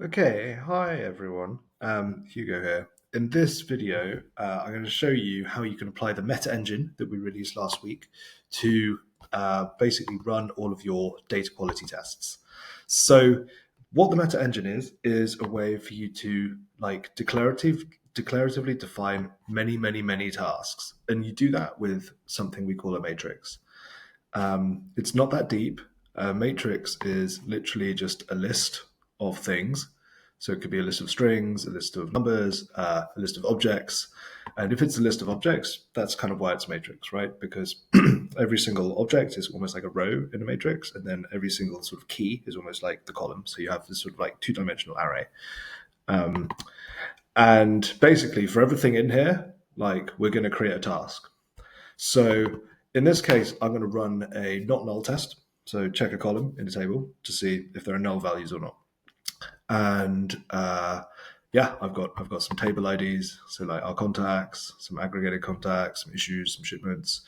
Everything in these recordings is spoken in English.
Okay, hi everyone. Hugo here. In this video, I'm going to show you how you can apply the MetaEngine that we released last week to basically run all of your data quality tests. So, what the MetaEngine is a way for you to declaratively define many tasks, and you do that with something we call a matrix. It's not that deep. A matrix is literally just a list of things. So it could be a list of strings, a list of numbers, a list of objects. And if it's a list of objects, that's kind of why it's a matrix, right? Because every single object is almost like a row in a matrix, and then every single sort of key is almost like the column. So you have this sort of like two-dimensional array. And basically, for everything in here, like we're going to create a task. So in this case, I'm going to run a not null test. So check a column in the table to see if there are null values or not. And yeah, I've got some table IDs, so like our contacts, some aggregated contacts, some issues, some shipments.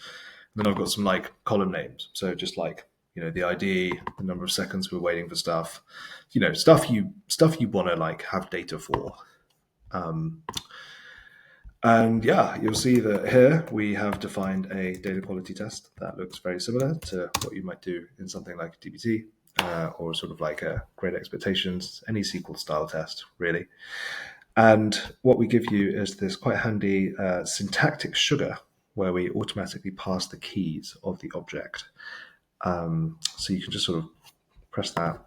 And then I've got some like column names. So just like the ID, the number of seconds we're waiting for stuff, stuff you want to like have data for. And yeah, you'll see that here we have defined a data quality test that looks very similar to what you might do in something like DBT or sort of like a Great Expectations, any SQL style test, really. And what we give you is this quite handy syntactic sugar where we automatically pass the keys of the object. So you can just sort of press that,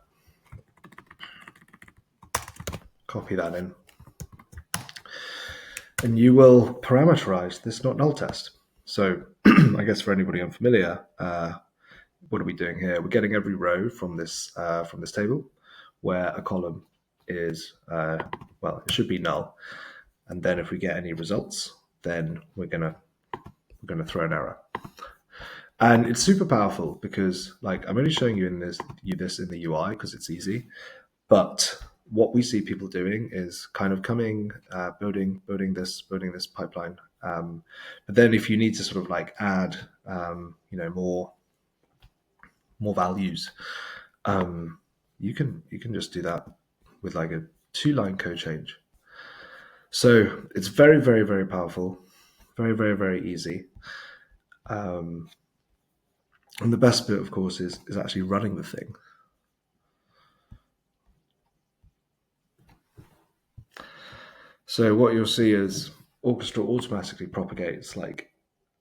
copy that in, and you will parameterize this not null test. So I guess for anybody unfamiliar, what are we doing here? We're getting every row from this table where a column is, well, it should be null. And then if we get any results, then we're gonna throw an error. And it's super powerful because like I'm only showing you this in the UI because it's easy, but what we see people doing is kind of coming, building this pipeline. But then if you need to sort of like add, more values, you can just do that with like a 2-line code change. So it's very powerful, very easy. And the best bit, of course, is actually running the thing. So what you'll see is Orchestra automatically propagates like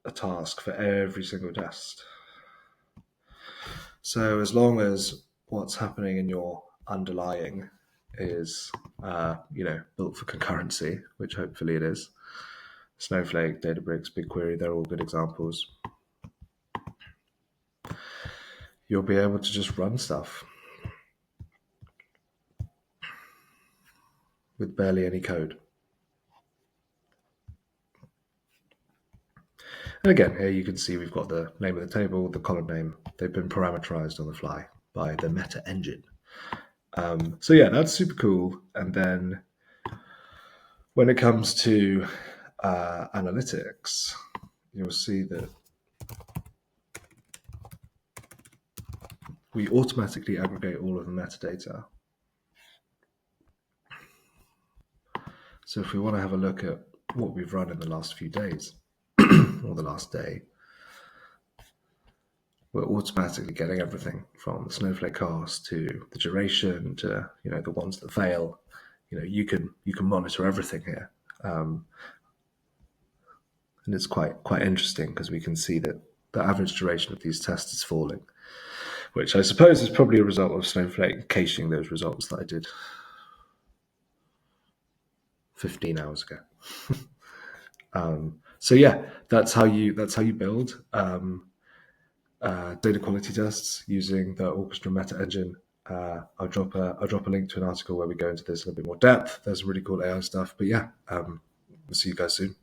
a task for every single test. So as long as what's happening in your underlying is, built for concurrency, which hopefully it is. Snowflake, Databricks, BigQuery, they're all good examples. You'll be able to just run stuff with barely any code. And again, here you can see we've got the name of the table, the column name. They've been parameterized on the fly by the MetaEngine. So yeah, that's super cool. And then when it comes to analytics, you'll see that we automatically aggregate all of the metadata. So if we want to have a look at what we've run in the last few days or the last day, we're automatically getting everything from the Snowflake cost to the duration to the ones that fail. You can monitor everything here, and it's quite interesting because we can see that the average duration of these tests is falling, which I suppose is probably a result of Snowflake caching those results that I did 15 hours ago. So yeah, that's how you build data quality tests using the Orchestra MetaEngine. I'll drop a link to an article where we go into this in a bit more depth. There's some really cool AI stuff. But yeah, we'll see you guys soon.